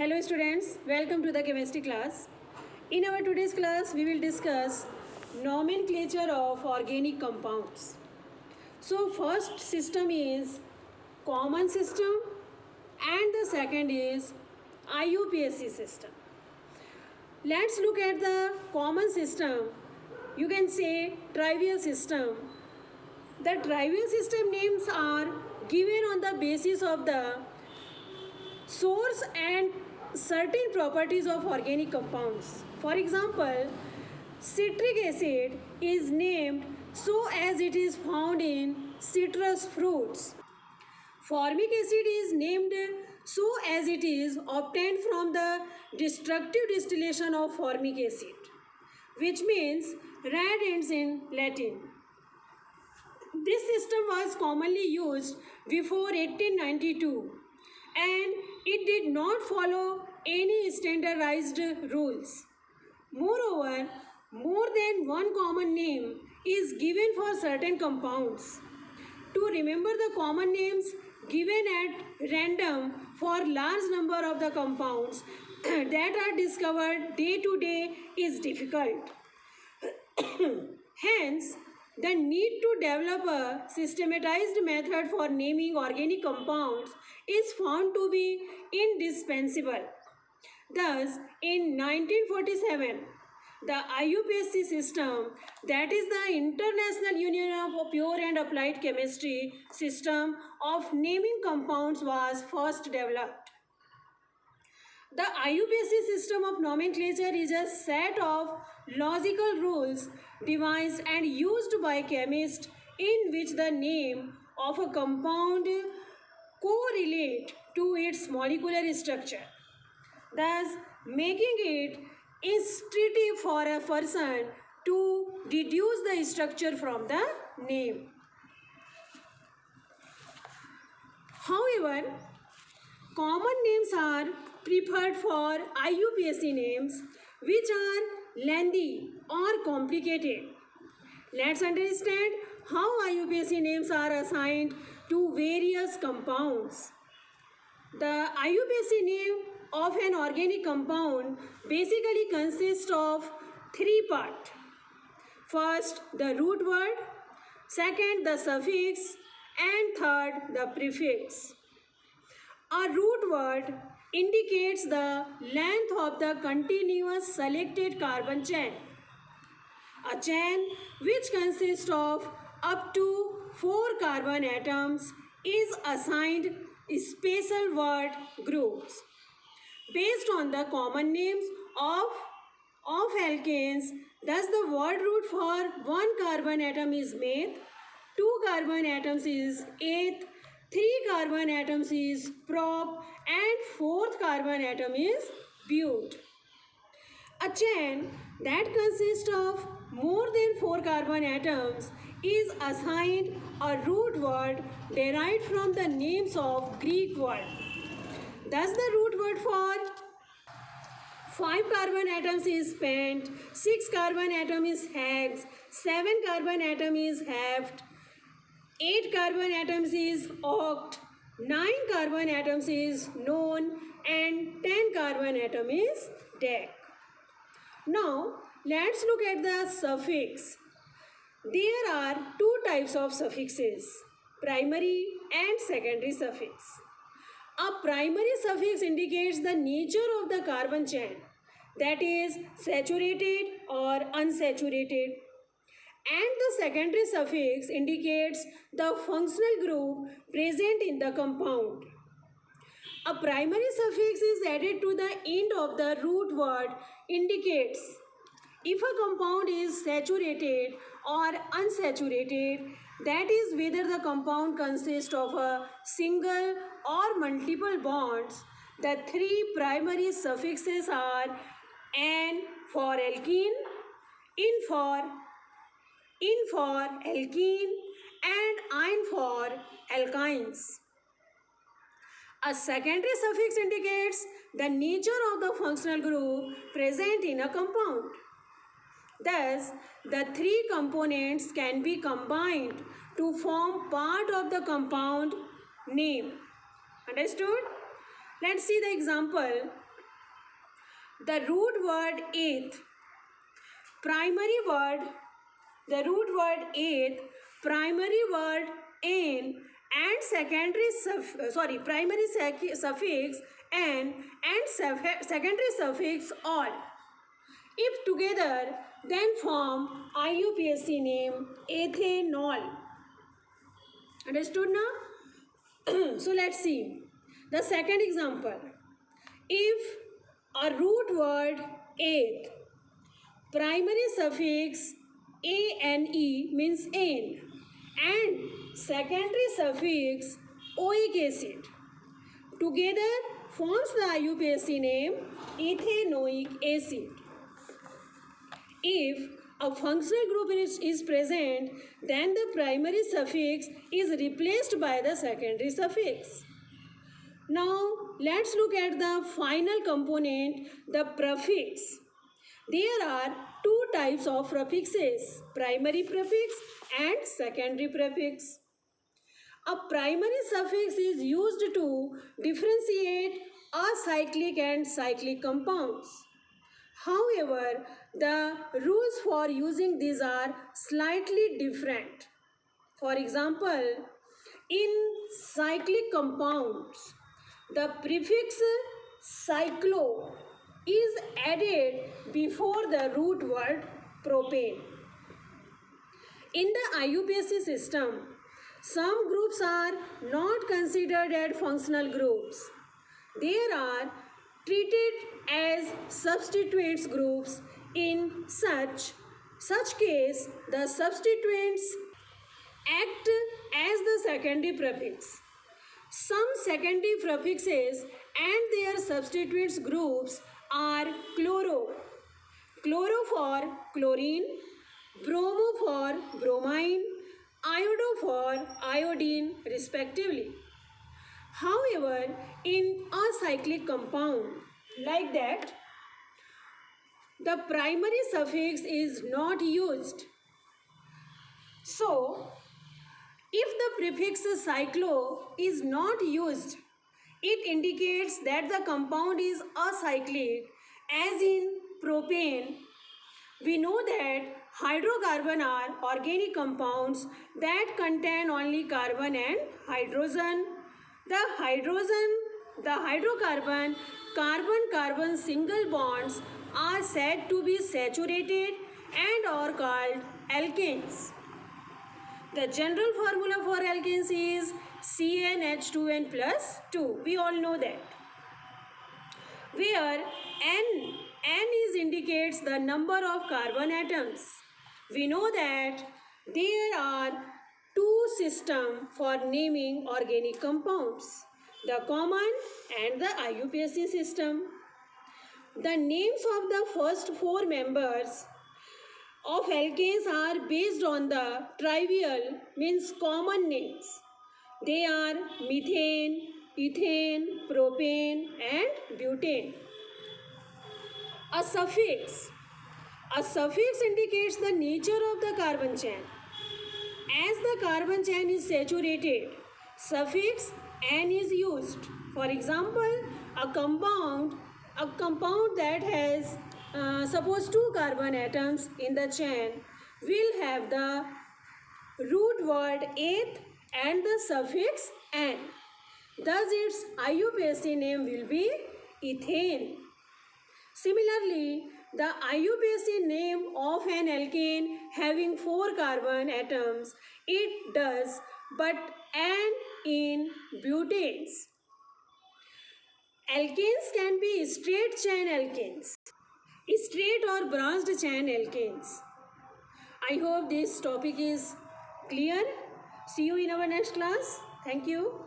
Hello students, welcome to the chemistry class. In our today's class, we will discuss nomenclature of organic compounds. So first system is common system and the second is IUPAC system. Let's look at the common system. You can say trivial system. The trivial system names are given on the basis of the source and certain properties of organic compounds. For example, citric acid is named so as it is found in citrus fruits. Formic acid is named so as it is obtained from the destructive distillation of formic acid, which means red ends in Latin. This system was commonly used before 1892 and it did not follow any standardized rules. Moreover, more than one common name is given for certain compounds. To remember the common names given at random for large number of the compounds that are discovered day to day is difficult. Hence, the need to develop a systematized method for naming organic compounds is found to be indispensable. Thus, in 1947, the IUPAC system, that is the International Union of Pure and Applied Chemistry system of naming compounds, was first developed. The IUPAC system of nomenclature is a set of logical rules devised and used by chemists in which the name of a compound correlate to its molecular structure, thus making it intuitive for a person to deduce the structure from the name. However, common names are preferred for IUPAC names which are lengthy or complicated. Let's understand how IUPAC names are assigned to various compounds. The IUPAC name of an organic compound basically consists of three parts. First, the root word, second, the suffix, and third, the prefix. A root word indicates the length of the continuous selected carbon chain. A chain which consists of up to 4 carbon atoms is assigned special word groups. Based on the common names of alkanes, thus the word root for 1 carbon atom is meth, 2 carbon atoms is eth, 3 carbon atoms is prop, and 4th carbon atom is bute. A chain that consists of more than 4 carbon atoms is assigned a root word derived from the names of Greek words. Thus the root word for 5 carbon atoms is pent, 6 carbon atom is hex, 7 carbon atom is heft, 8 carbon atoms is oct, 9 carbon atoms is non, and 10 carbon atom is dec. Now, let's look at the suffix. There are two types of suffixes, primary and secondary suffix. A primary suffix indicates the nature of the carbon chain, that is saturated or unsaturated, and the secondary suffix indicates the functional group present in the compound. A primary suffix is added to the end of the root word indicates if a compound is saturated or unsaturated, that is whether the compound consists of a single or multiple bonds. The three primary suffixes are an for alkene, in for alkene, and ein for alkynes. A secondary suffix indicates the nature of the functional group present in a compound. Thus, the three components can be combined to form part of the compound name. Understood? Let's see the example. the root word eighth, primary word, the root word eighth, primary word n, and primary suffix n and secondary suffix all. If together, then form IUPAC name ethanol. Understood now? So let's see. The second example. If a root word eighth, primary suffix ane means n, and secondary suffix oic acid, together forms the IUPAC name ethanoic acid. If a functional group is present, then the primary suffix is replaced by the secondary suffix. Now, let's look at the final component, the prefix. There are two types of prefixes, primary prefix and secondary prefix. A primary suffix is used to differentiate acyclic and cyclic compounds. However, the rules for using these are slightly different. For example, in cyclic compounds, the prefix cyclo is added before the root word propane. In the IUPAC system, some groups are not considered as functional groups. They are treated as substituents groups. In such case, the substituents act as the secondary prefix. Some secondary prefixes and their substituents groups are chloro for chlorine, bromo for bromine, iodo for iodine respectively. However, in a cyclic compound like that, the primary suffix is not used. So, if the prefix cyclo is not used, it indicates that the compound is acyclic, as in propane. We know that hydrocarbon are organic compounds that contain only carbon and hydrogen. The hydrocarbon carbon-carbon single bonds are said to be saturated and are called alkanes. The general formula for alkanes is CnH2n plus 2. We all know that. Where N indicates the number of carbon atoms. We know that there are two systems for naming organic compounds, the common and the IUPAC system. The names of the first four members of alkanes are based on the trivial, means common names. They are methane, ethane, propane and butane. A suffix indicates the nature of the carbon chain. As the carbon chain is saturated, suffix N is used. For example, a compound that has suppose 2 carbon atoms in the chain will have the root word eth and the suffix N. Thus, its IUPAC name will be ethane. Similarly, the IUPAC name of an alkane having 4 carbon atoms, it does but N in butanes. Alkanes can be straight chain alkanes, straight or branched chain alkanes. I hope this topic is clear. See you in our next class. Thank you.